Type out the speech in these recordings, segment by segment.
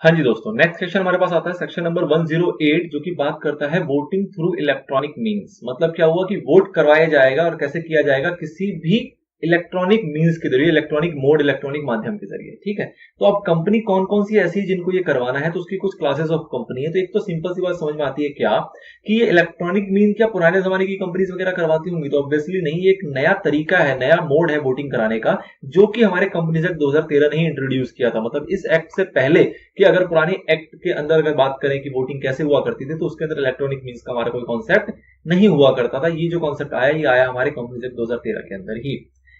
हाँ जी दोस्तों, next section हमारे पास आता है सेक्शन नंबर 108 जो कि बात करता है वोटिंग थ्रू इलेक्ट्रॉनिक मीन्स। मतलब क्या हुआ कि वोट करवाया जाएगा और कैसे किया जाएगा, किसी भी इलेक्ट्रॉनिक मीन्स के जरिए, इलेक्ट्रॉनिक मोड, इलेक्ट्रॉनिक माध्यम के जरिए। ठीक है, तो अब कंपनी कौन कौन सी ऐसी है जिनको ये करवाना है, तो उसकी कुछ क्लासेस ऑफ कंपनी है। तो एक तो सिंपल सी बात समझ में आती है क्या कि ये इलेक्ट्रॉनिक मीन क्या पुराने जमाने की कंपनीज वगैरह करवाती होंगी, तो ऑब्वियसली नहीं। ये एक नया तरीका है, नया मोड है वोटिंग कराने का, जो कि हमारे कंपनीज एक्ट 2013 ने ही इंट्रोड्यूस किया था। मतलब इस एक्ट से पहले कि अगर पुराने एक्ट के अंदर अगर बात करें कि वोटिंग कैसे हुआ करती थी, तो उसके अंदर इलेक्ट्रॉनिक मीन्स का हमारा कोई कॉन्सेप्ट नहीं हुआ करता था। ये जो कॉन्सेप्ट आया, ये आया हमारे कंपनीज एक्ट 2013 के अंदर ही।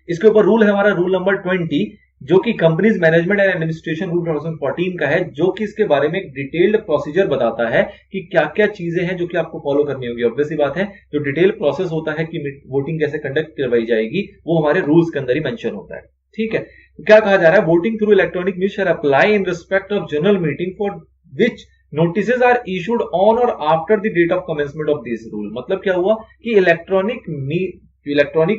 इसके ऊपर रूल है हमारा रूल नंबर 20, जो कि companies management and administration rule 2014 का है, जो कि इसके बारे में एक डिटेल्ड प्रोसीजर बताता है कि क्या क्या चीजें हैं जो कि आपको फॉलो करनी होगी। ऑब्वियसली बात है, जो डिटेल प्रोसेस होता है कि वोटिंग कैसे कंडक्ट करवाई जाएगी, वो हमारे रूल्स के अंदर ही मेंशन होता है। ठीक है, तो क्या कहा जा रहा है, voting through electronic means shall apply in respect of general meeting for which notices are issued on or after the date of commencement of this rule. मतलब क्या हुआ कि इलेक्ट्रॉनिक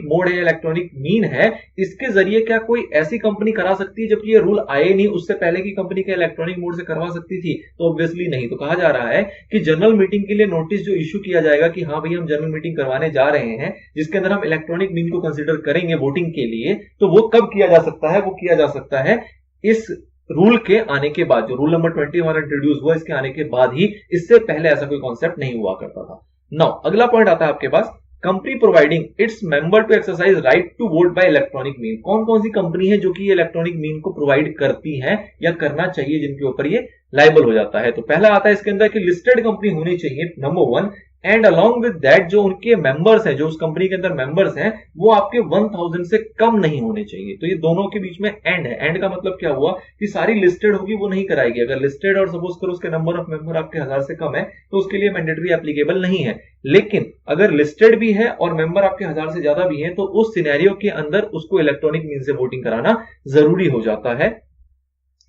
मोड है, इलेक्ट्रॉनिक मीन है, इसके जरिए क्या कोई ऐसी कंपनी करा सकती है, जबकि ये रूल आए नहीं उससे पहले की कंपनी क्या इलेक्ट्रॉनिक मोड से करवा सकती थी? तो ऑब्वियसली नहीं। तो कहा जा रहा है कि जनरल मीटिंग के लिए नोटिस जो इश्यू किया जाएगा कि हाँ भाई हम जनरल मीटिंग करवाने जा रहे हैं जिसके अंदर हम इलेक्ट्रॉनिक मीन को कंसिडर करेंगे वोटिंग के लिए, तो वो कब किया जा सकता है? वो किया जा सकता है इस रूल के आने के बाद। जो रूल नंबर 20 हमारा इंट्रोड्यूस हुआ, इसके आने के बाद ही, इससे पहले ऐसा कोई कॉन्सेप्ट नहीं हुआ करता था। नाउ अगला पॉइंट आता है आपके पास, company providing its member to exercise right to vote by electronic mean. कौन कौन सी कंपनी है जो कि ये इलेक्ट्रॉनिक मीन को प्रोवाइड करती है या करना चाहिए, जिनके ऊपर ये लाइबल हो जाता है? तो पहला आता है इसके अंदर कि लिस्टेड कंपनी होनी चाहिए, number 1, and along with that जो उनके मेंबर्स हैं, जो उस कंपनी के अंदर मेंबर्स हैं, वो आपके 1000 से कम नहीं होने चाहिए। तो ये दोनों के बीच में एंड है। एंड का मतलब क्या हुआ कि सारी लिस्टेड होगी वो नहीं कराएगी। अगर लिस्टेड और सपोज करो उसके नंबर ऑफ मेंबर आपके 1000 से कम है, तो उसके लिए मैंडेटरी एप्लीकेबल नहीं है। लेकिन अगर लिस्टेड भी है और मेंबर आपके 1000 से ज्यादा भी हैं, तो उस सिनेरियो के अंदर उसको इलेक्ट्रॉनिक मीन से वोटिंग कराना जरूरी हो जाता है,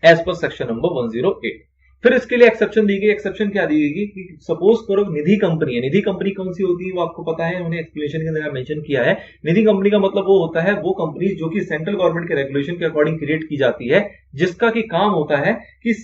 एज पर सेक्शन नंबर 108। फिर इसके लिए एक्सेप्शन दी गई। एक्सेप्शन क्या दी गई कि सपोज करो निधि कंपनी है। निधि कंपनी कौन सी होती है वो आपको पता है, उन्हें एक्सप्लेनेशन के अंदर मेंशन किया है। निधि कंपनी का मतलब वो होता है वो कंपनी जो कि सेंट्रल गवर्नमेंट के रेगुलेशन के अकॉर्डिंग क्रिएट की जाती है, जिसका की काम होता है कि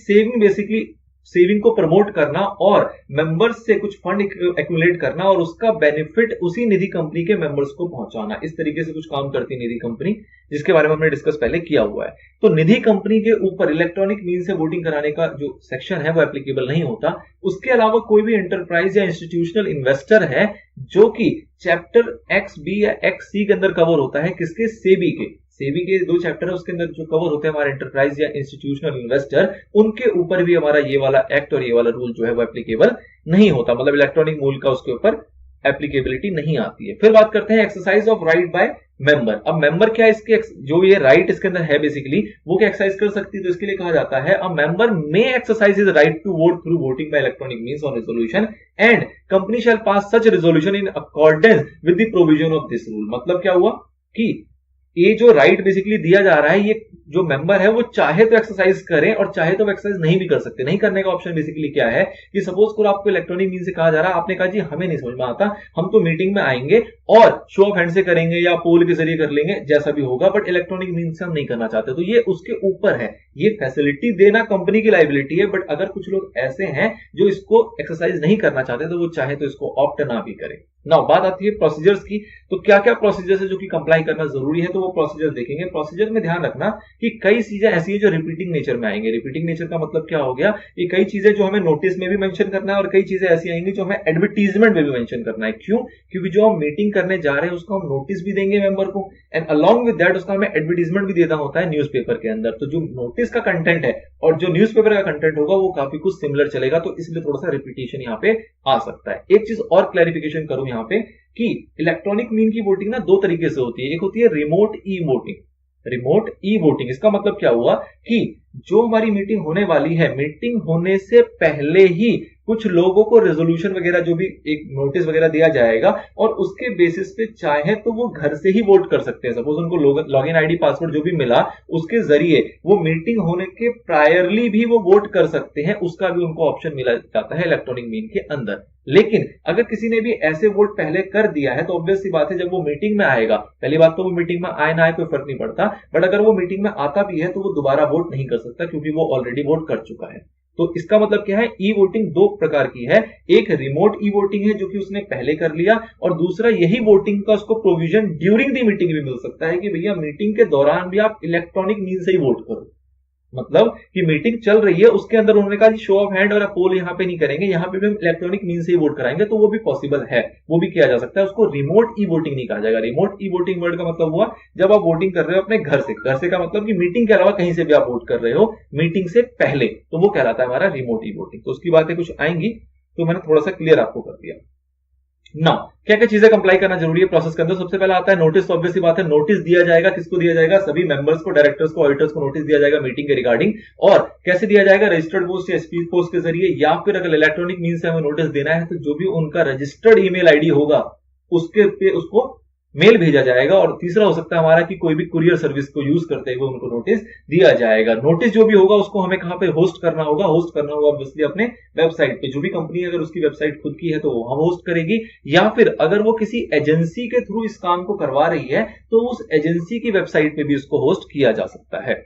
सेविंग को प्रमोट करना और मेंबर्स से कुछ फंड एक्यूमुलेट करना और उसका बेनिफिट उसी निधि कंपनी के मेंबर्स को पहुंचाना। इस तरीके से कुछ काम करती है निधि कंपनी, जिसके बारे में हमने डिस्कस पहले किया हुआ है। तो निधि कंपनी के ऊपर इलेक्ट्रॉनिक मीन से वोटिंग कराने का जो सेक्शन है वो एप्लीकेबल नहीं होता। उसके अलावा कोई भी एंटरप्राइज या इंस्टीट्यूशनल इन्वेस्टर है जो कि चैप्टर एक्स बी या एक्स सी के अंदर कवर होता है, किसके? सेबी के 2 चैप्टर है, उसके अंदर जो कवर होते हैं हमारे एंटरप्राइज या इंस्टीट्यूशनल इन्वेस्टर, उनके ऊपर भी हमारा ये वाला एक्ट और ये वाला रूल जो है वो एप्लीकेबल नहीं होता। मतलब इलेक्ट्रॉनिक मूल का उसके ऊपर एप्लीकेबिलिटी नहीं आती है। फिर बात करते हैं exercise of right by member. अब मेंबर क्या है, इसके जो ये राइट इसके अंदर है बेसिकली वो क्या एक्सरसाइज कर सकती है? तो इसके लिए कहा जाता है a member may exercise his right to vote through voting by electronic means on resolution and company shall pass such resolution in accordance with the provision of this rule. मतलब क्या हुआ कि ये जो राइट बेसिकली दिया जा रहा है, ये जो मेंबर है वो चाहे तो एक्सरसाइज करें और चाहे तो एक्सरसाइज नहीं भी कर सकते। नहीं करने का ऑप्शन बेसिकली क्या है कि सपोज करो आपको इलेक्ट्रॉनिक मीन से कहा जा रहा है, आपने कहा जी हमें नहीं समझ में आता, हम तो मीटिंग में आएंगे और शो ऑफ हैंड से करेंगे या पोल के जरिए कर लेंगे, जैसा भी होगा, बट इलेक्ट्रॉनिक मीन से हम नहीं करना चाहते। तो ये उसके ऊपर है, ये फैसिलिटी देना कंपनी की लायबिलिटी है। बट अगर कुछ लोग ऐसे हैं जो इसको एक्सरसाइज नहीं करना चाहते, तो वो चाहे तो इसको ऑप्ट ना भी करें। नाउ बात आती है प्रोसीजर्स की। तो क्या क्या प्रोसीजर्स है जो कि कंप्लाई करना जरूरी है, तो वो प्रोसीजर देखेंगे। प्रोसीजर में ध्यान रखना कि कई चीजें ऐसी है जो रिपीटिंग नेचर में आएंगे। रिपीटिंग नेचर का मतलब क्या हो गया कि कई चीजें जो हमें नोटिस में भी मेंशन करना है और कई चीजें ऐसी आएंगी जो हमें एडवर्टीजमेंट में भी मेंशन करना है। क्यों? क्योंकि जो हम मीटिंग करने जा रहे हैं उसको हम नोटिस भी देंगे मेंबर को, एंड अलॉन्ग विद दैट उसका हमें एडवर्टीजमेंट भी देना होता है न्यूज़पेपर के अंदर। तो जो नोटिस का कंटेंट है और जो न्यूज़पेपर का कंटेंट होगा वो काफी कुछ सिमिलर चलेगा, तो इसलिए थोड़ा सा रिपीटेशन यहाँ पे आ सकता है। एक चीज और क्लैरिफिकेशन करूं यहाँ पे कि इलेक्ट्रॉनिक मीन की वोटिंग ना 2 तरीके से होती है। एक होती है remote e voting. Remote e voting इसका मतलब क्या हुआ कि जो हमारी मीटिंग होने वाली है, मीटिंग होने से पहले ही कुछ लोगों को रेजोल्यूशन वगैरह जो भी एक नोटिस वगैरह दिया जाएगा और उसके बेसिस पे चाहे तो वो घर से ही वोट कर सकते हैं। सपोज उनको लॉगिन आईडी पासवर्ड जो भी मिला उसके जरिए वो मीटिंग होने के प्रायरली भी वो वोट कर सकते हैं, उसका भी उनको ऑप्शन मिला जाता है इलेक्ट्रॉनिक मीन के अंदर। लेकिन अगर किसी ने भी ऐसे वोट पहले कर दिया है तो ऑब्वियस सी बात है जब वो मीटिंग में आएगा, पहली बात तो वो मीटिंग में आए ना आए कोई फर्क नहीं पड़ता, बट अगर वो मीटिंग में आता भी है तो वो दोबारा वोट नहीं कर सकता क्योंकि वो ऑलरेडी वोट कर चुका है। तो इसका मतलब क्या है, ई वोटिंग दो प्रकार की है, एक रिमोट ई वोटिंग है जो कि उसने पहले कर लिया, और दूसरा यही वोटिंग का उसको प्रोविजन ड्यूरिंग दी मीटिंग भी मिल सकता है कि भैया मीटिंग के दौरान भी आप इलेक्ट्रॉनिक मीन से ही वोट करो। मतलब कि मीटिंग चल रही है उसके अंदर उन्होंने कहा शो ऑफ हैंड और पोल यहां पे नहीं करेंगे, यहां पे भी हम इलेक्ट्रॉनिक मीन से ही वोट कराएंगे, तो वो भी पॉसिबल है, वो भी किया जा सकता है। उसको रिमोट ई वोटिंग नहीं कहा जाएगा। रिमोट ई वोटिंग वर्ड का मतलब हुआ जब आप वोटिंग कर रहे हो अपने घर से, घर से का मतलब कि मीटिंग के अलावा कहीं से भी आप वोट कर रहे हो मीटिंग से पहले, तो वो कहलाता है हमारा रिमोट ई वोटिंग। तो उसकी बातें कुछ आएंगी, तो मैंने थोड़ा सा क्लियर आपको कर दिया। ना क्या क्या चीजें कंप्लाई करना जरूरी है प्रोसेस के अंदर। सबसे पहले आता है नोटिस। ऑब्वियस सी बात है, नोटिस दिया जाएगा, किसको दिया जाएगा, सभी मेंबर्स को, डायरेक्टर्स को, ऑडिटर्स को नोटिस दिया जाएगा मीटिंग के रिगार्डिंग। और कैसे दिया जाएगा, रजिस्टर्ड पोस्ट या स्पीड पोस्ट के जरिए, या फिर अगर इलेक्ट्रॉनिक मीन से हमें नोटिस देना है तो जो भी उनका रजिस्टर्ड ईमेल आईडी होगा उसके पे उसको मेल भेजा जाएगा। और तीसरा हो सकता है हमारा कि कोई भी कुरियर सर्विस को यूज करते हुए उनको नोटिस दिया जाएगा। नोटिस जो भी होगा उसको हमें कहां पे होस्ट करना होगा, होस्ट करना होगा ऑब्वियसली अपने वेबसाइट पे। जो भी कंपनी अगर उसकी वेबसाइट खुद की है तो वो हम होस्ट करेगी, या फिर अगर वो किसी एजेंसी के थ्रू इस काम को करवा रही है तो उस एजेंसी की वेबसाइट पे भी इसको होस्ट किया जा सकता है,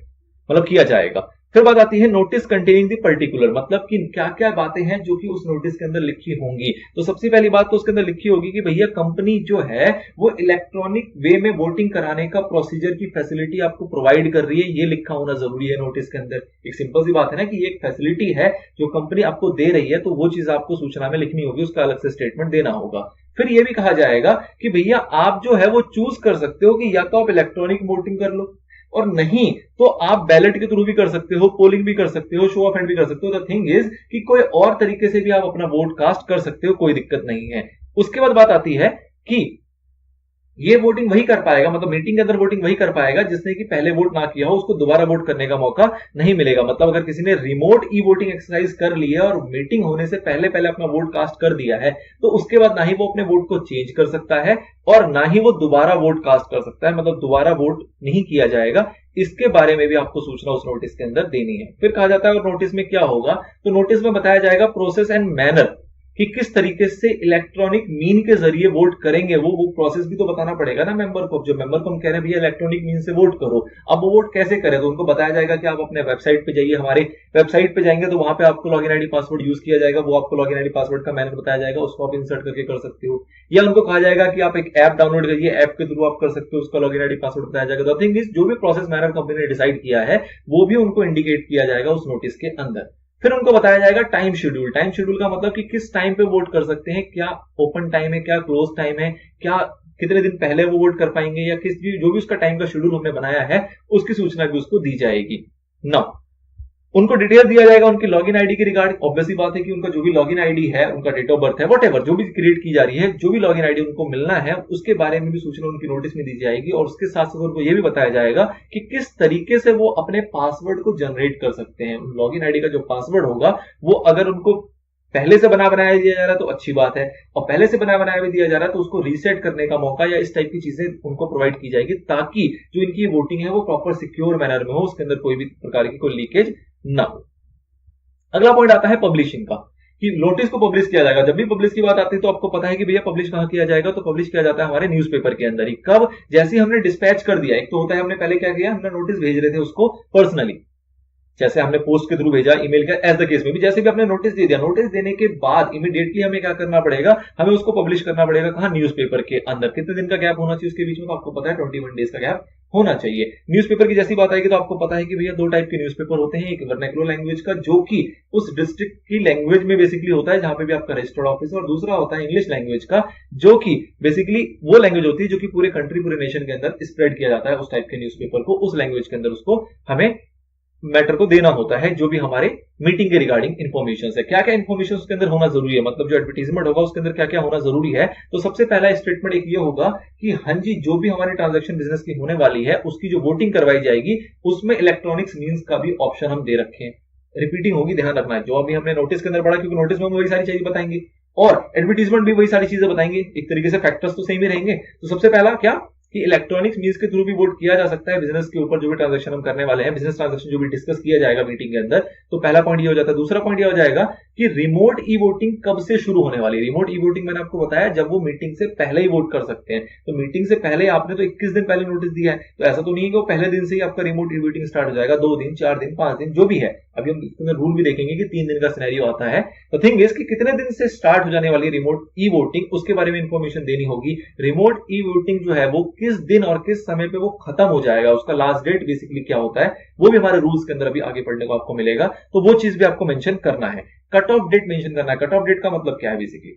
मतलब किया जाएगा। फिर बात आती है नोटिस कंटेनिंग द पर्टिकुलर, मतलब कि क्या क्या बातें हैं जो कि उस नोटिस के अंदर लिखी होंगी। तो सबसे पहली बात तो उसके अंदर लिखी होगी कि भैया कंपनी जो है वो इलेक्ट्रॉनिक वे में वोटिंग कराने का प्रोसीजर की फैसिलिटी आपको प्रोवाइड कर रही है, ये लिखा होना जरूरी है नोटिस के अंदर। एक सिंपल सी बात है ना कि एक फैसिलिटी है जो कंपनी आपको दे रही है, तो वो चीज आपको सूचना में लिखनी होगी, उसका अलग से स्टेटमेंट देना होगा। फिर यह भी कहा जाएगा कि भैया आप जो है वो चूज कर सकते हो कि या तो आप इलेक्ट्रॉनिक वोटिंग कर लो, और नहीं तो आप बैलेट के थ्रू भी कर सकते हो, पोलिंग भी कर सकते हो, शो ऑफ हैंड भी कर सकते हो। द थिंग इज कि कोई और तरीके से भी आप अपना वोट कास्ट कर सकते हो, कोई दिक्कत नहीं है। उसके बाद बात आती है कि ये वोटिंग वही कर पाएगा, मतलब मीटिंग के अंदर वोटिंग वही कर पाएगा जिसने कि पहले वोट ना किया हो, उसको दोबारा वोट करने का मौका नहीं मिलेगा। मतलब अगर किसी ने रिमोट ई वोटिंग एक्सरसाइज कर ली है और मीटिंग होने से पहले पहले अपना वोट कास्ट कर दिया है, तो उसके बाद ना ही वो अपने वोट को चेंज कर सकता है और ना ही वो दोबारा वोट कास्ट कर सकता है, मतलब दोबारा वोट नहीं किया जाएगा। इसके बारे में भी आपको सूचना उस नोटिस के अंदर देनी है। फिर कहा जाता है और नोटिस में क्या होगा, तो नोटिस में बताया जाएगा प्रोसेस एंड मैनर, कि किस तरीके से इलेक्ट्रॉनिक मीन के जरिए वोट करेंगे। वो प्रोसेस भी तो बताना पड़ेगा ना मेंबर को। जो मेंबर को हम कह रहे हैं भैया इलेक्ट्रॉनिक मीन से वोट करो, अब वो वोट कैसे करे, तो उनको बताया जाएगा कि आप अपने वेबसाइट पे जाइए। हमारे वेबसाइट पे जाएंगे तो वहां पे आपको लॉगिन आईडी पासवर्ड यूज किया जाएगा, वो आपको लॉगिन आईडी पासवर्ड का मैनर बताया जाएगा, उसको आप इंसर्ट करके कर सकते हो। या उनको कहा जाएगा कि आप एक ऐप डाउनलोड करिए, ऐप के थ्रू आप कर सकते हो, उसका लॉगिन आईडी पासवर्ड बताया जाएगा। द थिंग इज जो भी प्रोसेस मैनर कंपनी ने डिसाइड किया है वो भी उनको इंडिकेट किया जाएगा उस नोटिस के अंदर। फिर उनको बताया जाएगा टाइम शेड्यूल। टाइम शेड्यूल का मतलब कि किस टाइम पे वोट कर सकते हैं, क्या ओपन टाइम है, क्या क्लोज टाइम है, क्या कितने दिन पहले वो वोट कर पाएंगे, या किस भी जो भी उसका टाइम का शेड्यूल हमने बनाया है उसकी सूचना भी उसको दी जाएगी। नौ उनको डिटेल दिया जाएगा उनकी लॉगिन आईडी के रिगार्ड। ऑब्वियसली बात है कि उनका जो भी लॉगिन आईडी है, उनका डेट ऑफ बर्थ है, वॉटेवर जो भी क्रिएट की जा रही है, जो भी लॉगिन आईडी उनको मिलना है उसके बारे में भी सूचना उनकी नोटिस में दी जाएगी। और उसके साथ साथ उनको यह भी बताया जाएगा कि किस तरीके से वो अपने पासवर्ड को जनरेट कर सकते हैं। लॉगिन आईडी का जो पासवर्ड होगा वो अगर उनको पहले से बनाया दिया जा रहा है तो अच्छी बात है, और पहले से बनाया भी दिया जा रहा है तो उसको रीसेट करने का मौका या इस टाइप की चीजें उनको प्रोवाइड की जाएगी, ताकि जो इनकी वोटिंग है वो प्रॉपर सिक्योर मैनर में हो, उसके अंदर कोई भी प्रकार की कोई लीकेज ना हो। अगला पॉइंट आता है पब्लिशिंग का, कि नोटिस को पब्लिश किया जाएगा। जब भी पब्लिश की बात आती है तो आपको पता है कि भैया पब्लिश कहां किया जाएगा, तो पब्लिश किया जाता है हमारे न्यूज़पेपर के अंदर ही। कब, जैसे हमने डिस्पैच कर दिया। एक तो होता है हमने पहले क्या किया, हमने नोटिस भेज रहे थे उसको पर्सनली, जैसे हमने पोस्ट के थ्रू भेजा, ईमेल का, एज द केस में भी जैसे भी आपने नोटिस दे दिया, नोटिस देने के बाद इमीडिएटली हमें क्या करना पड़ेगा, हमें उसको पब्लिश करना पड़ेगा। कहां, न्यूज़पेपर के अंदर। कितने दिन का गैप होना चाहिए उसके बीच में, तो आपको पता है 21 डेज का गैप होना चाहिए। न्यूज़पेपर की जैसी बात आएगी तो आपको पता है कि भैया दो टाइप के न्यूज़पेपर होते हैं, एक वर्नाक्युलर लैंग्वेज का जो कि उस डिस्ट्रिक्ट की लैंग्वेज में बेसिकली होता है जहां पे भी आपका रजिस्टर्ड ऑफिस है, और दूसरा होता है इंग्लिश लैंग्वेज का जो कि बेसिकली वो लैंग्वेज होती है जो कि पूरे कंट्री, पूरे नेशन के अंदर स्प्रेड किया जाता है। उस टाइप के न्यूज़पेपर को उस लैंग्वेज के अंदर उसको हमें मैटर को देना होता है, जो भी हमारे मीटिंग के रिगार्डिंग इन्फॉर्मेशन है। क्या क्या इन्फॉर्मेशन उसके अंदर होना जरूरी है, मतलब जो एडवर्टीजमेंट होगा उसके अंदर क्या क्या होना जरूरी है। तो सबसे पहला स्टेटमेंट एक ये होगा कि हाँ जी, जो भी हमारी ट्रांजैक्शन बिजनेस की होने वाली है उसकी जो वोटिंग करवाई जाएगी उसमें इलेक्ट्रॉनिक्स मीन्स का भी ऑप्शन हम दे रखें। रिपीटिंग होगी, ध्यान रखना है। जो अभी हमने नोटिस के अंदर पढ़ा, क्योंकि नोटिस में हम वही सारी चीजें बताएंगे और एडवर्टीजमेंट भी वही सारी चीजें बताएंगे, एक तरीके से फैक्टर्स तो सेम ही रहेंगे। तो सबसे पहला क्या कि इलेक्ट्रॉनिक्स मीन्स के थ्रू भी वोट किया जा सकता है बिजनेस के ऊपर, जो भी ट्रांजैक्शन हम करने वाले हैं, बिजनेस ट्रांजैक्शन जो भी डिस्कस किया जाएगा मीटिंग के अंदर। तो पहला पॉइंट ये हो जाता है। दूसरा पॉइंट ये हो जाएगा कि रिमोट ई वोटिंग कब से शुरू होने वाली है। रिमोट ई वोटिंग मैंने आपको बताया जब वो मीटिंग से पहले ही वोट कर सकते हैं। तो मीटिंग से पहले आपने तो 21 दिन पहले नोटिस दिया है, तो ऐसा तो नहीं है कि वो पहले दिन से ही आपका रिमोट ई वोटिंग स्टार्ट हो जाएगा, 2 दिन 4 दिन 5 दिन जो भी है। अभी हम इसमें रूल भी देखेंगे कि 3 दिन का सिनेरियो आता है। तो थिंग इज कि कितने दिन से स्टार्ट हो जाने वाली रिमोट ई वोटिंग, उसके बारे में इंफॉर्मेशन देनी होगी। रिमोट ई वोटिंग जो है वो किस दिन और किस समय पे वो खत्म हो जाएगा, उसका लास्ट डेट बेसिकली क्या होता है, वो भी हमारे रूल्स के अंदर अभी आगे पढ़ने को आपको मिलेगा। तो वो चीज भी आपको मेंशन करना है। कट ऑफ डेट मेंशन करना है। कट ऑफ डेट का मतलब क्या है बेसिकली,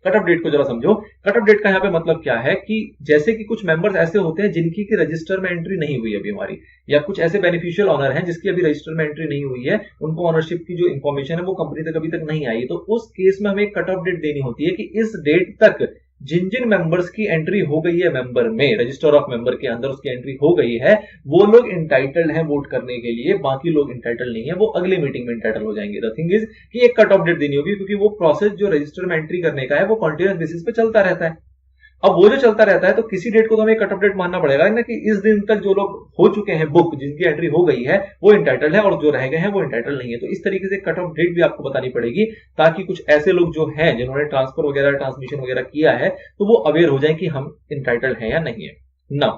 कट ऑफ डेट को जरा समझो। कट ऑफ डेट का यहाँ पे मतलब क्या है कि जैसे कि कुछ मेंबर्स ऐसे होते हैं जिनकी की रजिस्टर में एंट्री नहीं हुई अभी हमारी, या कुछ ऐसे बेनिफिशियल ऑनर हैं जिसकी अभी रजिस्टर में एंट्री नहीं हुई है, उनको ऑनरशिप की जो इंफॉर्मेशन है वो कंपनी तक अभी तक नहीं आई, तो उस केस में हमें एक कट ऑफ डेट देनी होती है कि इस डेट तक जिन जिन मेंबर्स की एंट्री हो गई है मेंबर में, रजिस्टर ऑफ मेंबर के अंदर उसकी एंट्री हो गई है, वो लोग इंटाइटल्ड हैं वोट करने के लिए, बाकी लोग इंटाइटल्ड नहीं है, वो अगले मीटिंग में इंटाइटल हो जाएंगे। द थिंग इज कि एक कट ऑफ डेट देनी होगी, क्योंकि वो प्रोसेस जो रजिस्टर में एंट्री करने का है वो कंटिन्यूअस बेसिस पे चलता रहता है। अब वो जो चलता रहता है तो किसी डेट को तो हमें कट ऑफ डेट मानना पड़ेगा ना, कि इस दिन तक जो लोग हो चुके हैं बुक, जिनकी एंट्री हो गई है वो इंटाइटल्ड है, और जो रह गए हैं वो इंटाइटल्ड नहीं है। तो इस तरीके से कट ऑफ डेट भी आपको बतानी पड़ेगी, ताकि कुछ ऐसे लोग जो हैं जिन्होंने ट्रांसफर वगैरह ट्रांसमिशन वगैरह किया है तो वो अवेयर हो जाए कि हम इंटाइटल्ड हैं या नहीं है ना।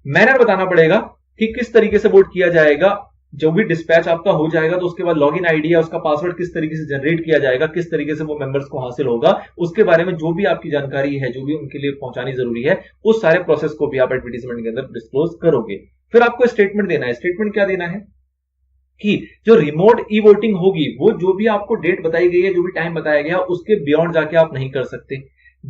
मैनर बताना पड़ेगा कि किस तरीके से वोट किया जाएगा। जो भी डिस्पैच आपका हो जाएगा तो उसके बाद लॉगिन आईडी या उसका पासवर्ड किस तरीके से जनरेट किया जाएगा, किस तरीके से वो मेंबर्स को हासिल होगा, उसके बारे में जो भी आपकी जानकारी है, जो भी उनके लिए पहुंचानी जरूरी है, उस सारे प्रोसेस को भी आप एडवर्टीजमेंट के अंदर डिस्क्लोज करोगे। फिर आपको स्टेटमेंट देना है। स्टेटमेंट क्या देना है कि जो रिमोट ई वोटिंग होगी वो जो भी आपको डेट बताई गई है, जो भी टाइम बताया गया, उसके बियॉन्ड जाके आप नहीं कर सकते।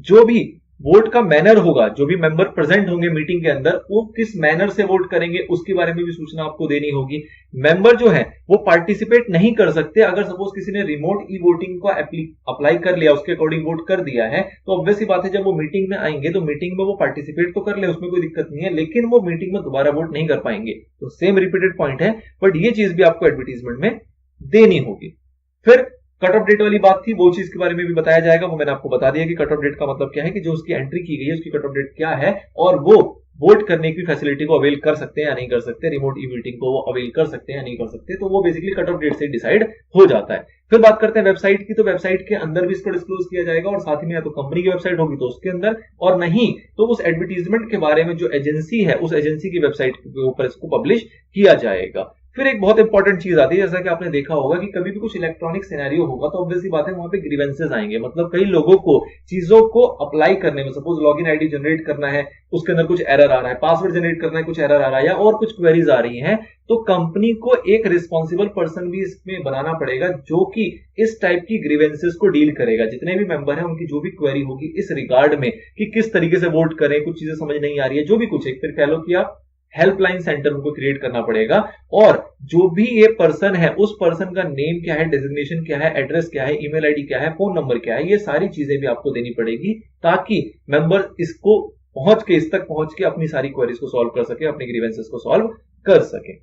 जो भी वोट का मैनर होगा, जो भी मेंबर प्रेजेंट होंगे मीटिंग के अंदर, वो किस मैनर से वोट करेंगे उसके बारे में भी सूचना आपको देनी होगी। मेंबर जो है वो पार्टिसिपेट नहीं कर सकते। अगर सपोज किसी ने रिमोट ई वोटिंग को अप्लाई कर लिया, उसके अकॉर्डिंग वोट कर दिया है, तो ऑब्वियस सी बात है जब वो मीटिंग में आएंगे तो मीटिंग में वो पार्टिसिपेट तो कर ले, उसमें कोई दिक्कत नहीं है, लेकिन वो मीटिंग में दोबारा वोट नहीं कर पाएंगे। तो सेम रिपीटेड पॉइंट है, बट ये चीज भी आपको एडवर्टीजमेंट में देनी होगी। फिर कट ऑफ डेट वाली बात थी, वो चीज के बारे में भी बताया जाएगा। वो मैंने आपको बता दिया कि कट ऑफ डेट का मतलब क्या है, कि जो उसकी एंट्री की गई है उसकी कट ऑफ डेट क्या है, और वो वोट करने की फैसिलिटी को अवेल कर सकते हैं या नहीं कर सकते, रिमोट ई वोटिंग को वो अवेल कर सकते हैं या नहीं कर सकते, तो वो बेसिकली कट ऑफ डेट से डिसाइड हो जाता है। फिर बात करते हैं वेबसाइट की, तो वेबसाइट के अंदर भी इसको डिस्क्लोज किया जाएगा, और साथ ही में या तो कंपनी की वेबसाइट होगी तो उसके अंदर, और नहीं तो उस एडवर्टीजमेंट के बारे में जो एजेंसी है उस एजेंसी की वेबसाइट के ऊपर इसको पब्लिश किया जाएगा। फिर एक बहुत इंपॉर्टेंट चीज आती है, जैसा कि आपने देखा होगा कि कभी भी कुछ इलेक्ट्रॉनिक सिनेरियो होगा तो ऑब्वियसली बात है वहां पे ग्रीवेंसेस आएंगे। मतलब कई लोगों को चीजों को अप्लाई करने में, सपोज लॉगिन आईडी जनरेट करना है, उसके अंदर कुछ एरर आ रहा है, पासवर्ड जनरेट करना है, कुछ एरर आ रहा है, या और कुछ क्वेरीज आ रही हैं, तो कंपनी को एक रिस्पॉन्सिबल पर्सन भी इसमें बनाना पड़ेगा जो कि इस टाइप की ग्रीवेंसेस को डील करेगा। जितने भी मेंबर हैं उनकी जो भी क्वेरी होगी इस रिगार्ड में कि किस तरीके से वोट करें, कुछ चीजें समझ नहीं आ रही है, जो भी कुछ, एक फिर कह लो कि आप हेल्पलाइन सेंटर उनको क्रिएट करना पड़ेगा, और जो भी ये पर्सन है उस पर्सन का नेम क्या है, डेजिग्नेशन क्या है, एड्रेस क्या है, ईमेल आईडी क्या है, फोन नंबर क्या है, ये सारी चीजें भी आपको देनी पड़ेगी, ताकि मेंबर इसको पहुंच के, इस तक पहुंच के अपनी सारी क्वेरीज को सॉल्व कर सके, अपने ग्रीवेंसेस को सॉल्व कर सके।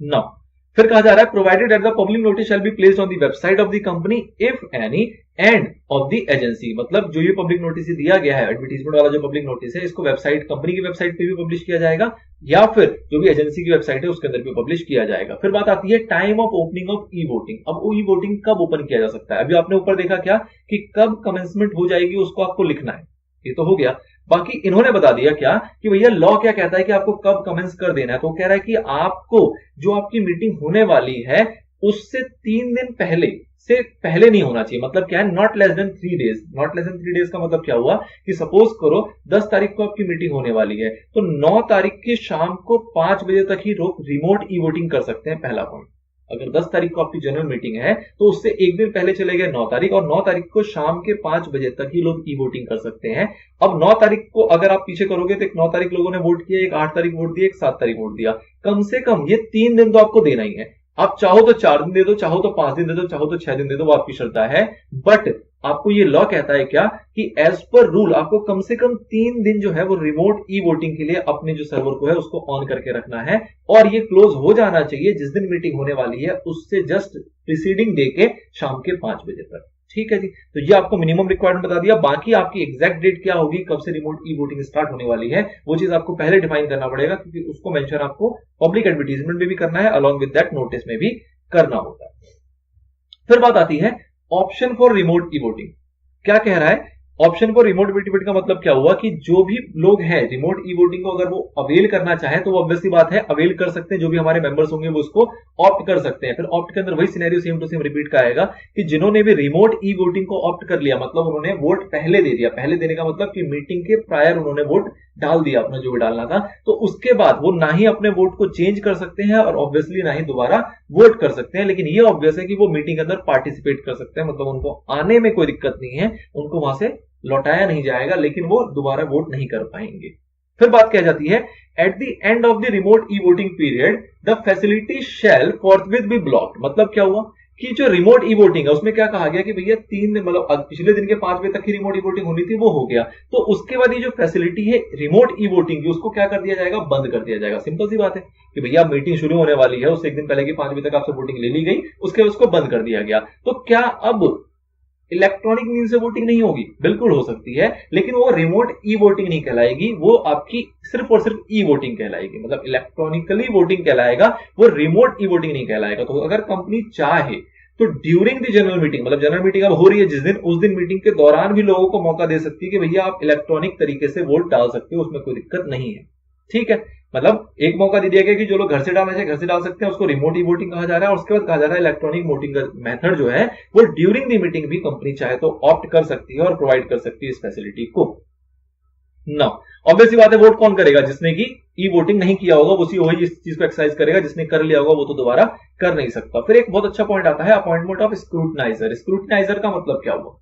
नाउ फिर कहा जा रहा है provided that the public notice shall be placed on the website of the company if any and of the agency. मतलब जो ये पब्लिक नोटिस दिया गया है, एडवर्टीजमेंट वाला जो पब्लिक नोटिस है, इसको वेबसाइट, कंपनी की वेबसाइट पे भी पब्लिश किया जाएगा, या फिर जो भी एजेंसी की वेबसाइट है उसके अंदर भी पब्लिश किया जाएगा। फिर बात आती है time of opening of e voting. अब ई वोटिंग कब ओपन किया जा सकता है? अभी आपने ऊपर देखा क्या कि कब कमेंसमेंट हो जाएगी उसको आपको लिखना है, ये तो हो गया। बाकी इन्होंने बता दिया क्या कि भैया लॉ क्या कहता है कि आपको कब कमेंस कर देना है। तो कह रहा है कि आपको जो आपकी मीटिंग होने वाली है उससे 3 दिन पहले से पहले नहीं होना चाहिए। मतलब क्या है, not less than 3 days. Not less than 3 days का मतलब क्या हुआ कि सपोज करो 10 तारीख को आपकी मीटिंग होने वाली है, तो 9 तारीख की शाम को 5 बजे तक ही लोग रिमोट ई वोटिंग कर सकते हैं। पहला पॉइंट, अगर 10 तारीख को आपकी जनरल मीटिंग है तो उससे एक दिन पहले चले गए 9 तारीख, और 9 तारीख को शाम के 5 बजे तक ही लोग ई वोटिंग कर सकते हैं। अब 9 तारीख को अगर आप पीछे करोगे तो एक 9 तारीख लोगों ने वोट किया, एक 8 तारीख वोट दिया, एक 7 तारीख वोट दिया, कम से कम ये 3 दिन तो आपको देना ही है। आप चाहो तो 4 दिन दे दो, चाहो तो 5 दिन दे दो, चाहो तो 6 दिन दे दो, वो आपकी श्रद्धा है। बट आपको ये लॉ कहता है क्या कि एज पर रूल आपको कम से कम 3 दिन जो है वो रिमोट ई वोटिंग के लिए अपने जो सर्वर को है उसको ऑन करके रखना है, और ये क्लोज हो जाना चाहिए जिस दिन मीटिंग होने वाली है उससे जस्ट प्रीसीडिंग डे के शाम के 5 बजे तक। ठीक है जी, तो ये आपको मिनिमम रिक्वायरमेंट बता दिया। बाकी आपकी एग्जैक्ट डेट क्या होगी, कब से रिमोट ई वोटिंग स्टार्ट होने वाली है, वो चीज आपको पहले डिफाइन करना पड़ेगा, क्योंकि उसको मेंशन आपको पब्लिक एडवर्टीजमेंट में भी करना है, अलॉन्ग विद दैट नोटिस में भी करना होता है। फिर बात आती है option for remote e voting. क्या कह रहा है ऑप्शन फॉर रिमोट वोटिंग का मतलब क्या हुआ कि जो भी लोग हैं रिमोट ई वोटिंग को अगर वो अवेल करना चाहे तो वो ऑब्वियसली बात है अवेल कर सकते हैं, जो भी हमारे मेंबर्स होंगे वो उसको ऑप्ट कर सकते हैं। फिर ऑप्ट के अंदर वही scenario same to same repeat का आएगा कि जिन्होंने भी रिमोट ई वोटिंग को ऑप्ट कर लिया, मतलब उन्होंने वोट पहले दे दिया, पहले देने का मतलब कि मीटिंग के प्रायर उन्होंने वोट डाल दिया अपना जो भी डालना था, तो उसके बाद वो ना ही अपने वोट को चेंज कर सकते हैं और ऑब्वियसली ना ही दोबारा वोट कर सकते हैं। लेकिन ये ऑब्वियस है कि वो मीटिंग के अंदर पार्टिसिपेट कर सकते हैं, मतलब उनको आने में कोई दिक्कत नहीं है, उनको वहां से लौटाया नहीं जाएगा, लेकिन वो दोबारा वोट नहीं कर पाएंगे। फिर बात कह जाती है at the end of the remote e voting period the facility shall forthwith be blocked. मतलब क्या हुआ कि जो रिमोट ई वोटिंग है उसमें क्या कहा गया कि भैया 3 दिन मतलब पिछले दिन के 5 बजे तक की रिमोट ई वोटिंग होनी थी वो हो गया, तो उसके बाद ये जो फैसिलिटी है रिमोट ई वोटिंग की उसको क्या कर दिया जाएगा, बंद कर दिया जाएगा। सिंपल सी बात है कि भैया मीटिंग शुरू होने वाली है उससे एक दिन पहले की 5 बजे तक आपसे वोटिंग ले ली गई, उसके बाद उसको बंद कर दिया गया। तो क्या अब इलेक्ट्रॉनिक मीन्स से वोटिंग नहीं होगी? बिल्कुल हो सकती है, लेकिन वो रिमोट ई वोटिंग नहीं कहलाएगी, वो आपकी सिर्फ और सिर्फ ई वोटिंग कहलाएगी, मतलब इलेक्ट्रॉनिकली वोटिंग कहलाएगा, वो रिमोट ई वोटिंग नहीं कहलाएगा। तो अगर कंपनी चाहे तो ड्यूरिंग द जनरल मीटिंग, मतलब जनरल मीटिंग अब हो रही है जिस दिन, उस दिन मीटिंग के दौरान भी लोगों को मौका दे सकती है कि भैया आप इलेक्ट्रॉनिक तरीके से वोट डाल सकते हो, उसमें कोई दिक्कत नहीं है। ठीक है, मतलब एक मौका दे दिया गया कि जो लोग घर से डालना चाहिए घर से डाल सकते हैं, उसको रिमोट ई वोटिंग कहा जा रहा है। और उसके बाद कहा जा रहा है इलेक्ट्रॉनिक वोटिंग का मेथड जो है वो ड्यूरिंग द मीटिंग भी कंपनी चाहे तो ऑप्ट कर सकती है और प्रोवाइड कर सकती है इस फैसिलिटी को। ना ऑब्वियसली बात है, वोट कौन करेगा? जिसने की ई वोटिंग नहीं किया होगा उसी वही इस चीज को एक्सरसाइज करेगा, जिसने कर लिया होगा वो तो दोबारा कर नहीं सकता। फिर एक बहुत अच्छा पॉइंट आता है अपॉइंटमेंट ऑफ स्क्रूटनाइजर। स्क्रूटनाइजर का मतलब क्या हुआ?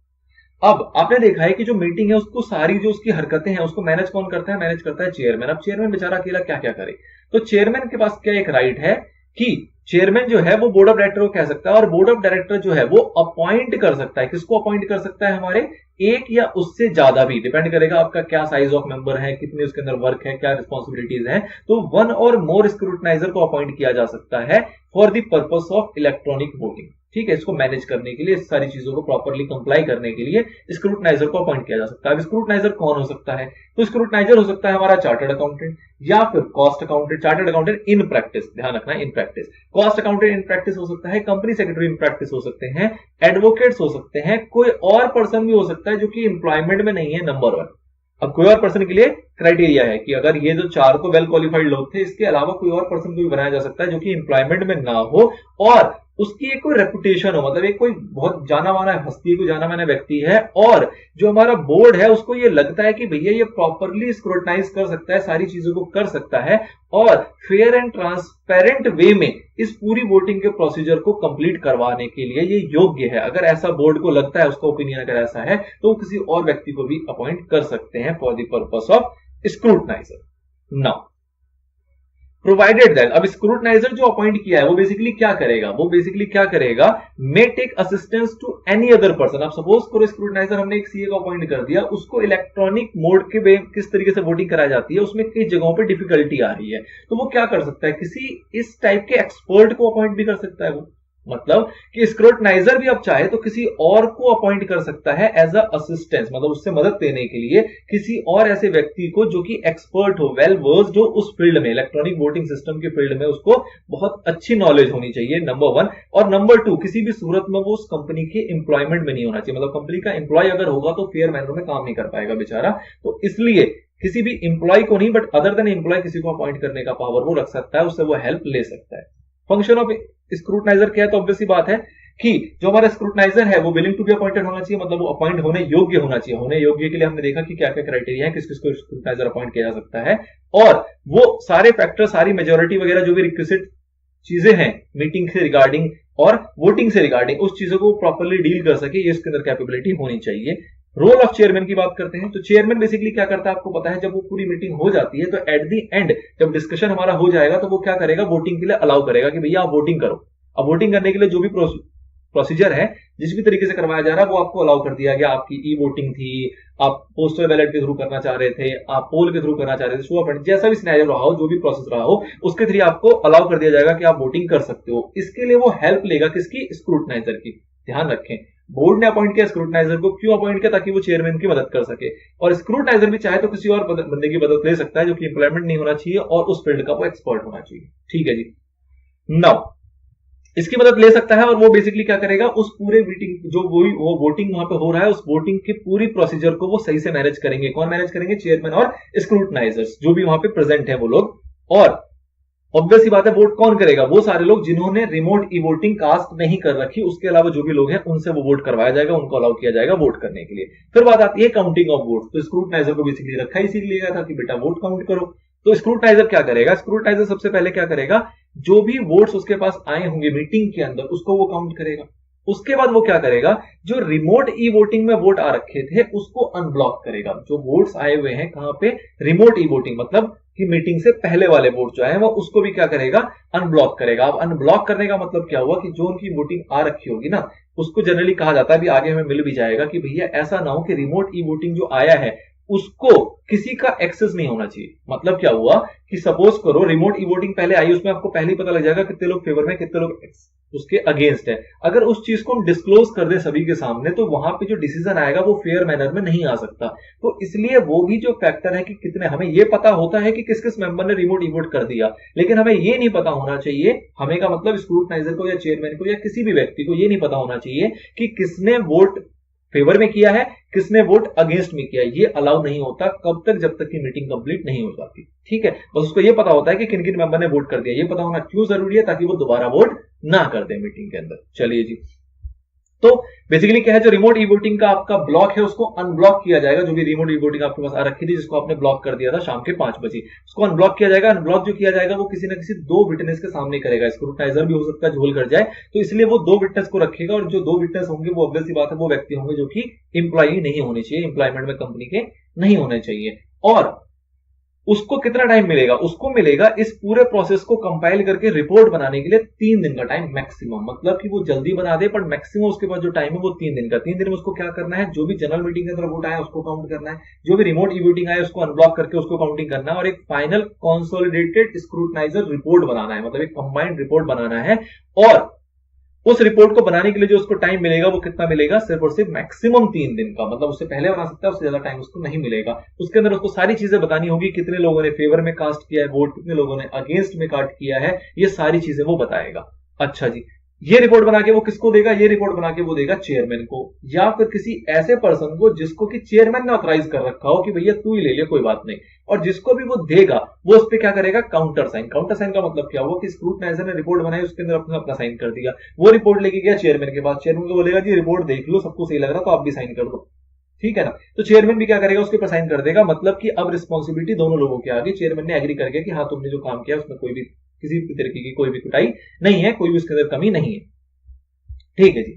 अब आपने देखा है कि जो मीटिंग है उसको सारी जो उसकी हरकतें हैं उसको मैनेज कौन करता है? मैनेज करता है चेयरमैन। अब चेयरमैन बेचारा अकेला क्या क्या करे? तो चेयरमैन के पास क्या एक राइट है कि चेयरमैन जो है वो बोर्ड ऑफ डायरेक्टर को कह सकता है और बोर्ड ऑफ डायरेक्टर जो है वो अपॉइंट कर सकता है। किसको अपॉइंट कर सकता है? हमारे एक या उससे ज्यादा भी, डिपेंड करेगा आपका क्या साइज ऑफ मेंबर है, कितने उसके अंदर वर्क है, क्या रिस्पॉन्सिबिलिटीज है। तो 1 और मोर स्क्रूटनाइजर को अपॉइंट किया जा सकता है for the purpose of electronic voting. ठीक है, इसको मैनेज करने के लिए, इस सारी चीजों को प्रॉपर्ली कंप्लाई करने के लिए स्क्रूटनाइजर को अपॉइंट किया जा सकता है। अब स्क्रूटनाइजर कौन हो सकता है? तो स्क्रूटनाइजर हो सकता है हमारा चार्टर्ड अकाउंटेंट या फिर cost accountant. Chartered accountant in practice, ध्यान रखना in practice. Cost accountant in practice हो सकता है, कंपनी सेक्रेटरी इन प्रैक्टिस हो सकते हैं, एडवोकेट्स हो सकते हैं, कोई और पर्सन भी हो सकता है जो कि एम्प्लॉयमेंट में नहीं है, नंबर 1। अब कोई और पर्सन के लिए क्राइटेरिया है कि अगर ये जो 4 तो वेल क्वालिफाइड लोग थे, इसके अलावा कोई और पर्सन को भी बनाया जा सकता है जो कि एम्प्लॉयमेंट में ना हो और उसकी एक कोई रेपुटेशन हो, मतलब एक कोई बहुत जाना माना हस्ती, कोई जाना माना व्यक्ति है और जो हमारा बोर्ड है उसको ये लगता है कि भैया ये प्रॉपरली स्क्रूटनाइज कर सकता है, सारी चीजों को कर सकता है और फेयर एंड ट्रांसपेरेंट वे में इस पूरी वोटिंग के प्रोसीजर को कंप्लीट करवाने के लिए ये योग्य है। अगर ऐसा बोर्ड को लगता है, उसका ओपिनियन अगर ऐसा है, तो किसी और व्यक्ति को भी अपॉइंट कर सकते हैं for the purpose of scrutinizer. Now provided that, अब स्क्रूटनाइजर जो अपॉइंट किया है वो बेसिकली क्या करेगा? May take assistance to any other person. आप सपोज करो स्क्रूटनाइजर हमने एक सीए को अपॉइंट कर दिया, उसको इलेक्ट्रॉनिक मोड के किस तरीके से वोटिंग कराई जाती है उसमें कई जगहों पे डिफिकल्टी आ रही है, तो वो क्या कर सकता है? किसी इस टाइप के एक्सपर्ट को अपॉइंट भी कर सकता है वो, मतलब कि स्क्रूटनाइजर भी अब चाहे तो किसी और को अपॉइंट कर सकता है एज अ असिस्टेंस, मतलब उससे मदद देने के लिए किसी और ऐसे व्यक्ति को जो कि एक्सपर्ट हो, वेल वर्स्ड हो उस फील्ड में, इलेक्ट्रॉनिक वोटिंग सिस्टम के फील्ड में, उसको बहुत अच्छी नॉलेज होनी चाहिए, नंबर 1। और नंबर 2, किसी भी सूरत में वो उस कंपनी के एम्प्लॉयमेंट में नहीं होना चाहिए, मतलब कंपनी का एम्प्लॉय अगर होगा तो फेयर मैनर में काम नहीं कर पाएगा बेचारा, तो इसलिए किसी भी एम्प्लॉय को नहीं बट अदर देन एम्प्लॉय किसी को अपॉइंट करने का पावर वो रख सकता है, उससे वो हेल्प ले सकता है। फंक्शन ऑफ स्क्रूटनाइजर क्या है? तो ऑब्वियस सी बात है कि जो हमारा स्क्रूटनाइजर है वो विलिंग टू बी अपॉइंटेड होना चाहिए, मतलब वो अपॉइंट होने योग्य होना चाहिए। होने योग्य के लिए हमने देखा कि क्या क्या क्राइटेरिया है, किस किस को स्क्रूटनाइजर अपॉइंट किया जा सकता है, और वो सारे फैक्टर, सारी मेजोरिटी वगैरह जो भी रिक्विजिट चीजें हैं मीटिंग से रिगार्डिंग और वोटिंग से रिगार्डिंग, उस चीजों को प्रॉपरली डील कर सके, ये इसके अंदर कैपेबिलिटी होनी चाहिए। रोल ऑफ चेयरमैन की बात करते हैं तो चेयरमैन बेसिकली क्या करता है आपको पता है, जब वो पूरी मीटिंग हो जाती है तो एट द एंड जब डिस्कशन हमारा हो जाएगा तो वो क्या करेगा? वोटिंग के लिए अलाउ करेगा कि भैया आप वोटिंग करो। अब वोटिंग करने के लिए जो भी प्रोसीजर है, जिस भी तरीके से करवाया जा रहा है वो आपको अलाउ कर दिया गया। आपकी ई वोटिंग थी, आप पोस्टल बैलेट के थ्रू करना चाह रहे थे, आप पोल के थ्रू करना चाह रहे थे, शो ऑफ हैंड, जैसा भी सिनेरियो रहा हो, जो भी प्रोसेस रहा हो, उसके थ्रू आपको अलाउ कर दिया जाएगा कि आप वोटिंग कर सकते हो। इसके लिए वो हेल्प लेगा किसकी? स्क्रूटनाइजर की। ध्यान रखें, बोर्ड ने अपॉइंट किया स्क्रूटनाइजर को, क्यों अपॉइंट किया? ताकि वो चेयरमैन की मदद कर सके, और स्क्रूटनाइजर भी चाहे तो किसी और बंदे की मदद ले सकता है जो कि इंप्लॉयमेंट नहीं होना चाहिए और उस फील्ड का वो एक्सपर्ट होना चाहिए। ठीक है जी। नाउ इसकी मदद ले सकता है और वो बेसिकली क्या करेगा, उस पूरे मीटिंग जो वो वोटिंग वहां पे हो रहा है, उस वोटिंग की पूरी प्रोसीजर को वो सही से मैनेज करेंगे। कौन मैनेज करेंगे? चेयरमैन और स्क्रूटनाइजर्स जो भी वहां पे प्रेजेंट है वो लोग। और ऑब्वियस सी बात है, वोट कौन करेगा? वो सारे लोग जिन्होंने रिमोट ई वोटिंग कास्ट नहीं कर रखी, उसके अलावा जो भी लोग हैं उनसे वो वोट करवाया जाएगा, उनको अलाउ किया जाएगा वोट करने के लिए। फिर बात आती है काउंटिंग ऑफ वोट। तो स्क्रूटनाइजर को बेसिकली रखा इसीलिए गया था कि बेटा वोट काउंट करो। तो स्क्रूटनाइजर क्या करेगा? स्क्रूटनाइजर सबसे पहले क्या करेगा, जो भी वोट्स उसके पास आए होंगे मीटिंग के अंदर उसको वो काउंट करेगा। उसके बाद वो क्या करेगा, जो रिमोट ई वोटिंग में वोट आ रखे थे उसको अनब्लॉक करेगा। जो वोट्स आए हुए हैं कहां पे? रिमोट ई वोटिंग, मतलब कि मीटिंग से पहले वाले वोट जो है वो उसको भी क्या करेगा? अनब्लॉक करेगा। अब अनब्लॉक करने का मतलब क्या हुआ कि जो उनकी वोटिंग आ रखी होगी ना, उसको जनरली कहा जाता है, अभी आगे हमें मिल भी जाएगा, कि भैया ऐसा ना हो कि रिमोट ई वोटिंग जो आया है उसको किसी का एक्सेस नहीं होना चाहिए। मतलब क्या हुआ कि सपोज करो रिमोट ई वोटिंग पहले आई, उसमें आपको पहले ही पता लग जाएगा कितने लोग फेवर में, कितने लोग उसके अगेंस्ट है। अगर उस चीज को हम डिस्क्लोज कर दें सभी के सामने, तो वहां पे जो डिसीजन आएगा वो फेयर मैनर में नहीं आ सकता। तो इसलिए वो भी जो फैक्टर है कि कितने, हमें ये पता होता है कि किस किस मेंबर ने रिमोट ई वोट कर दिया, लेकिन हमें ये नहीं पता होना चाहिए, हमें का मतलब स्क्रूटनाइजर को या चेयरमैन को या किसी भी व्यक्ति को ये नहीं पता होना चाहिए कि किसने वोट फेवर में किया है, किसने वोट अगेंस्ट में किया है। ये अलाउ नहीं होता कब तक, जब तक की मीटिंग कंप्लीट नहीं हो जाती। ठीक है, बस उसको ये पता होता है कि किन किन मेंबर ने वोट कर दिया। ये पता होना क्यों जरूरी है? ताकि वो दोबारा वोट ना कर दे मीटिंग के अंदर। चलिए जी, तो बेसिकली क्या है, जो रिमोट ई वोटिंग का आपका ब्लॉक है उसको अनब्लॉक किया जाएगा। जो भी रिमोट ई वोटिंग आपके पास आ रखी थी, जिसको आपने ब्लॉक कर दिया था शाम के 5 बजे, उसको अनब्लॉक किया जाएगा। अनब्लॉक जो किया जाएगा वो किसी ना किसी 2 विटनेस के सामने करेगा। स्क्रूटनाइजर भी हो सकता है झोल कर जाए, तो इसलिए वो 2 विटनेस को रखेगा। और जो 2 विटनेस होंगे वो ऑब्वियस सी बात है वो व्यक्ति होंगे जो कि इंप्लॉई नहीं होने चाहिए, एम्प्लॉयमेंट में कंपनी के नहीं होने चाहिए। और उसको कितना टाइम मिलेगा? उसको मिलेगा इस पूरे प्रोसेस को कंपाइल करके रिपोर्ट बनाने के लिए 3 दिन का टाइम मैक्सिमम। मतलब कि वो जल्दी बना दे, पर मैक्सिमम उसके पास जो टाइम है वो 3 दिन का। 3 दिन में उसको क्या करना है, जो भी जनरल मीटिंग के अंदर वोट आया उसको काउंट करना है, जो भी रिमोट ई वोटिंग आया उसको अनब्लॉक करके उसको काउंटिंग करना है, और एक फाइनल कंसोलिडेटेड स्क्रूटनाइजर रिपोर्ट बनाना है, मतलब एक कंबाइंड रिपोर्ट बनाना है। और उस रिपोर्ट को बनाने के लिए जो उसको टाइम मिलेगा वो कितना मिलेगा? सिर्फ और सिर्फ मैक्सिमम 3 दिन का। मतलब उससे पहले बना सकता है, उससे ज्यादा टाइम उसको नहीं मिलेगा। उसके अंदर उसको सारी चीजें बतानी होगी, कितने लोगों ने फेवर में कास्ट किया है वोट, कितने लोगों ने अगेंस्ट में कास्ट किया है, ये सारी चीजें वो बताएगा। अच्छा जी, ये रिपोर्ट बना के वो किसको देगा? ये रिपोर्ट बना के वो देगा चेयरमैन को, या फिर किसी ऐसे पर्सन को जिसको कि चेयरमैन ने ऑथराइज कर रखा हो कि भैया तू ही ले ले, कोई बात नहीं। और जिसको भी वो देगा वो उस पर क्या करेगा? Counter sign. काउंटर साइन का मतलब क्या हुआ कि स्क्रूटनाइजर ने रिपोर्ट बनाई, उसके अंदर अपना अपना साइन कर दिया। वो रिपोर्ट लेके गया चेयरमैन के पास, चेयरमैन को बोलेगा जी रिपोर्ट देख लो, सबको सही लग रहा तो आप भी साइन कर दो। ठीक है ना? तो चेयरमैन भी क्या करेगा? उसके ऊपर साइन कर देगा। मतलब कि अब रिस्पॉन्सिबिलिटी दोनों लोगों के आगे। चेयरमैन ने एग्री करके कि हाँ तुमने जो काम किया उसमें कोई भी किसी भी तरीके की कोई भी कुटाई नहीं है, कोई भी उसके अंदर कमी नहीं है। ठीक है जी,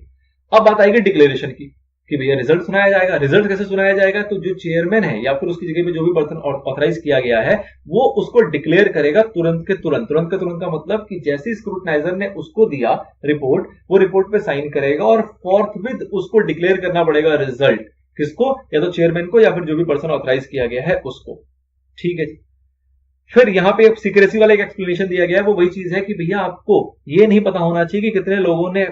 अब बात आएगी डिक्लेरेशन की कि भैया रिजल्ट सुनाया जाएगा। रिजल्ट कैसे सुनाया जाएगा? तो जो चेयरमैन है या फिर उसकी जगह पे जो भी पर्सन ऑथराइज किया गया है वो उसको डिक्लेयर करेगा तुरंत के तुरंत। तुरंत के तुरंत का मतलब कि जैसे स्क्रूटनाइजर ने उसको दिया रिपोर्ट, वो रिपोर्ट पे साइन करेगा और फोर्थविथ उसको डिक्लेयर करना पड़ेगा रिजल्ट। किसको? या तो चेयरमैन को या फिर जो भी पर्सन ऑथराइज किया गया है उसको। ठीक है जी, फिर यहां पे सीक्रेसी वाला एक एक्सप्लेनेशन दिया गया है। वो वही चीज है कि भैया आपको ये नहीं पता होना चाहिए कि कितने लोगों ने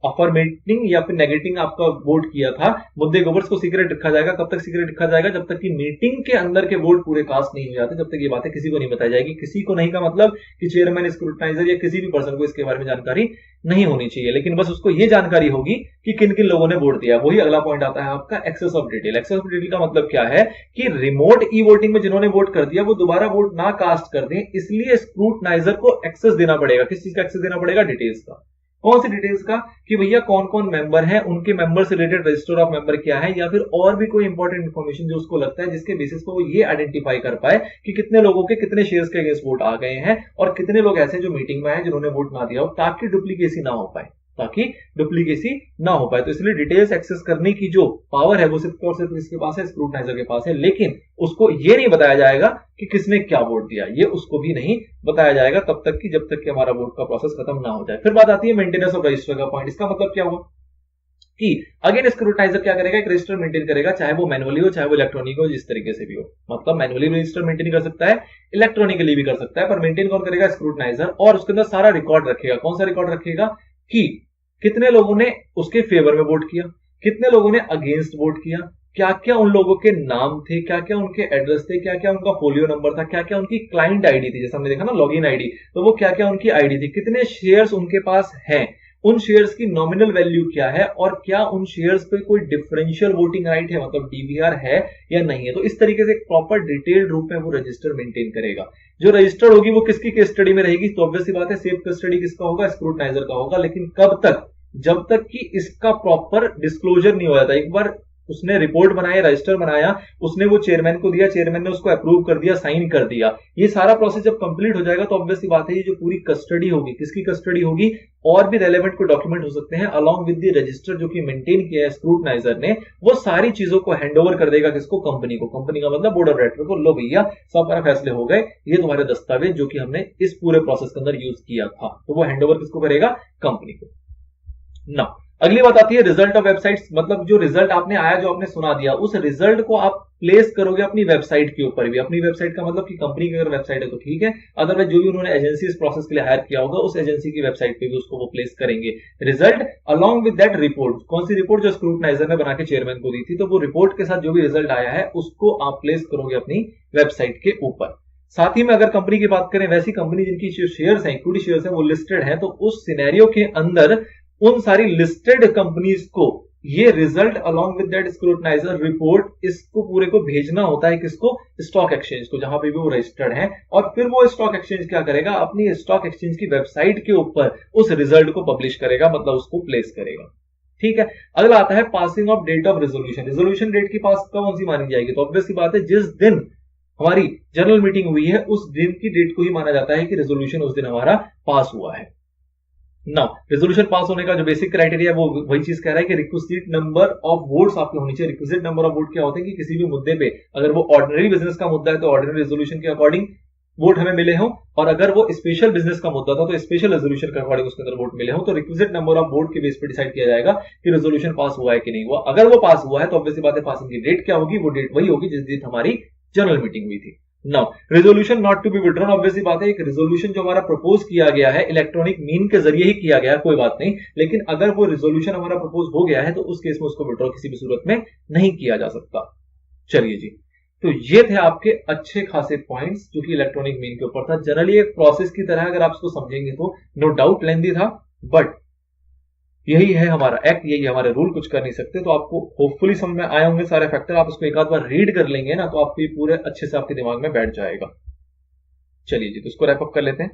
अफर्मेटिंग या फिर नेगेटिव आपका वोट किया था। मुद्दे के ऊपर उसको सीक्रेट रखा जाएगा। कब तक सीक्रेट रखा जाएगा? जब तक कि मीटिंग के अंदर के वोट पूरे कास्ट नहीं हो जाते, जब तक ये बातें किसी को नहीं बताई जाएगी। किसी को नहीं का मतलब कि चेयरमैन, स्क्रूटनाइजर या किसी भी पर्सन को इसके बारे में जानकारी नहीं होनी चाहिए, लेकिन बस उसको ये जानकारी होगी कि किन किन लोगों ने वोट दिया। वही अगला पॉइंट आता है आपका access of detail. Access of detail का मतलब क्या है कि रिमोट ई वोटिंग में जिन्होंने वोट कर दिया वो दोबारा वोट ना कास्ट कर दें, इसलिए स्क्रूटनाइजर को एक्सेस देना पड़ेगा। किस चीज का एक्सेस देना पड़ेगा? डिटेल्स का। कौन सी डिटेल्स का? कि भैया कौन कौन मेंबर हैं, उनके मेंबर से रिलेटेड रजिस्टर ऑफ मेंबर क्या है, या फिर और भी कोई इंपॉर्टेंट इंफॉर्मेशन जो उसको लगता है जिसके बेसिस पर वो ये आइडेंटिफाई कर पाए कि कितने लोगों के कितने शेयर्स के अगेंस्ट वोट आ गए हैं और कितने लोग ऐसे जो मीटिंग में आए जिन्होंने वोट ना दिया हो, ताकि डुप्लीकेसी ना हो पाए, ताकि डुप्लीकेसी ना हो पाए। तो इसलिए डिटेल्स एक्सेस करने की जो पावर है वो सिर्फ और सिर्फ इसके पास है, स्क्रूटनाइजर के पास है। लेकिन उसको ये नहीं बताया जाएगा कि किसने क्या वोट दिया, ये उसको भी नहीं बताया जाएगा तब तक कि जब तक कि हमारा वोट का प्रोसेस खत्म ना हो जाए। फिर बात आती है मेंटेनेंस ऑफ रजिस्टर का पॉइंट। इसका मतलब क्या हुआ कि अगेन स्क्रूटाइजर क्या करेगा? एक रजिस्टर मेंटेन करेगा, चाहे वो मैनुअली हो चाहे वो इलेक्ट्रॉनिक हो, जिस तरीके से भी हो। मतलब मैनुअली रजिस्टर मेंटेन कर सकता है, इलेक्ट्रॉनिकली भी कर सकता है, पर मेंटेन कौन करेगा? स्क्रूटनाइजर। और उसके अंदर सारा रिकॉर्ड रखेगा। कौन सा रिकॉर्ड रखेगा? कि कितने लोगों ने उसके फेवर में वोट किया, कितने लोगों ने अगेंस्ट वोट किया, क्या क्या उन लोगों के नाम थे, क्या क्या उनके एड्रेस थे, क्या क्या उनका फोलियो नंबर था, क्या क्या उनकी क्लाइंट आईडी थी, जैसे हमने देखा ना लॉगिन आईडी, तो वो क्या क्या उनकी आईडी थी, कितने शेयर्स उनके पास हैं, उन शेयर्स की नॉमिनल वैल्यू क्या है, और क्या उन शेयर्स पे कोई डिफरेंशियल वोटिंग राइट है, मतलब डीवीआर है या नहीं है। तो इस तरीके से एक प्रॉपर डिटेल्ड रूप में वो रजिस्टर मेंटेन करेगा। जो रजिस्टर्ड होगी वो किसकी कस्टडी में रहेगी, तो ऑब्वियस सी बात है सेफ कस्टडी किसका होगा, स्क्रूटनाइजर का होगा। लेकिन कब तक, जब तक कि इसका प्रॉपर डिस्क्लोजर नहीं हो जाता। एक बार उसने रिपोर्ट बनाई, रजिस्टर बनाया, उसने वो चेयरमैन को दिया, चेयरमैन ने उसको अप्रूव कर दिया, साइन कर दिया, ये सारा प्रोसेस जब कंप्लीट हो जाएगा तो ऑब्वियस सी बात है ये जो पूरी कस्टडी होगी, किसकी कस्टडी होगी, और भी रेलेवेंट कोई डॉक्यूमेंट हो सकते हैं अलॉन्ग विद द रजिस्टर जो कि मेंटेन किया है स्क्रूटनाइजर ने, वो सारी चीजों को हैंडओवर कर देगा किसको, कंपनी को। कंपनी का मतलब बोर्ड ऑफ डायरेक्टर को, लो भैया सब पर फैसले हो गए, ये तुम्हारे दस्तावेज जो कि हमने इस पूरे प्रोसेस के अंदर यूज किया था, तो वो हैंडओवर किसको करेगा, कंपनी को। ना अगली बात आती है रिजल्ट ऑफ वेबसाइट्स, मतलब जो रिजल्ट आपने आया, जो आपने सुना दिया, उस रिजल्ट को आप प्लेस करोगे अपनी वेबसाइट के ऊपर भी। अपनी वेबसाइट का मतलब कि कंपनी की अगर वेबसाइट है तो ठीक है, अदरवाइज जो भी उन्होंने एजेंसी इस प्रोसेस के लिए हायर किया होगा उस एजेंसी की वेबसाइट पे भी उसको वो प्लेस करेंगे result along with that report. कौन सी रिपोर्ट, जो स्क्रूटनाइजर ने बना के चेयरमैन को दी थी, तो वो रिपोर्ट के साथ जो भी रिजल्ट आया है उसको आप प्लेस करोगे अपनी वेबसाइट के ऊपर। साथ ही में अगर कंपनी की बात करें, वैसी कंपनी जिनकी जो शेयर्स हैं, इक्विटी शेयर्स हैं, वो लिस्टेड है, तो उस सिनेरियो के अंदर उन सारी लिस्टेड कंपनीज को ये result along with that scrutinizer report इसको पूरे को भेजना होता है किसको, स्टॉक एक्सचेंज को, जहां पे भी वो रजिस्टर्ड है। और फिर वो स्टॉक एक्सचेंज क्या करेगा, अपनी स्टॉक एक्सचेंज की वेबसाइट के ऊपर उस रिजल्ट को पब्लिश करेगा, मतलब उसको प्लेस करेगा। ठीक है, अगला आता है passing of date of resolution. Resolution date की पास कौन सी मानी जाएगी, तो ऑब्वियस सी बात है जिस दिन हमारी जनरल मीटिंग हुई है उस दिन की डेट को ही माना जाता है कि रेजोल्यूशन उस दिन हमारा पास हुआ है। ना रेजोल्यूशन पास होने का जो बेसिक क्राइटेरिया है वो वही चीज कह रहा है कि रिक्विजिट नंबर ऑफ वोट्स आपके होनी चाहिए। रिक्विजिट नंबर ऑफ वोट क्या होते हैं कि किसी भी मुद्दे पे अगर वो ऑर्डिनरी बिजनेस का मुद्दा है तो ऑर्डिनरी रेजोल्यूशन के अकॉर्डिंग वोट हमें मिले हों, और अगर वो स्पेशल बिजनेस का मुद्दा था तो स्पेशल रेजोल्यूशन के अकॉर्डिंग उसके अंदर वोट मिले हों। तो रिक्विजिट नंबर ऑफ वोट के बेस पे डिसाइड किया जाएगा कि रेजोल्यूशन पास हुआ है कि नहीं हुआ। अगर वो पास हुआ है तो ऑब्वियसली बात है पासिंग की डेट क्या होगी, वो डेट वही होगी जिस दिन हमारी जनरल मीटिंग हुई थी। Now resolution not to be withdrawn, obviously बात है एक रेजोल्यूशन जो हमारा प्रपोज किया गया है इलेक्ट्रॉनिक मीन के जरिए ही किया गया है, कोई बात नहीं, लेकिन अगर वो रेजोल्यूशन हमारा प्रपोज हो गया है तो उस केस में उसको विड्रॉ किसी भी सूरत में नहीं किया जा सकता। चलिए जी, तो ये थे आपके अच्छे खासे पॉइंट्स जो कि इलेक्ट्रॉनिक मीन के ऊपर था। जनरली एक प्रोसेस की तरह अगर आप इसको समझेंगे तो नो डाउट लेंदी था, बट यही है हमारा एक्ट, यही हमारे रूल, कुछ कर नहीं सकते। तो आपको होपफुली समझ में आए होंगे सारे फैक्टर, आप इसको एक आध बार रीड कर लेंगे ना तो आपको ये पूरे अच्छे से आपके दिमाग में बैठ जाएगा। चलिए जी, तो इसको रैप अप कर लेते हैं।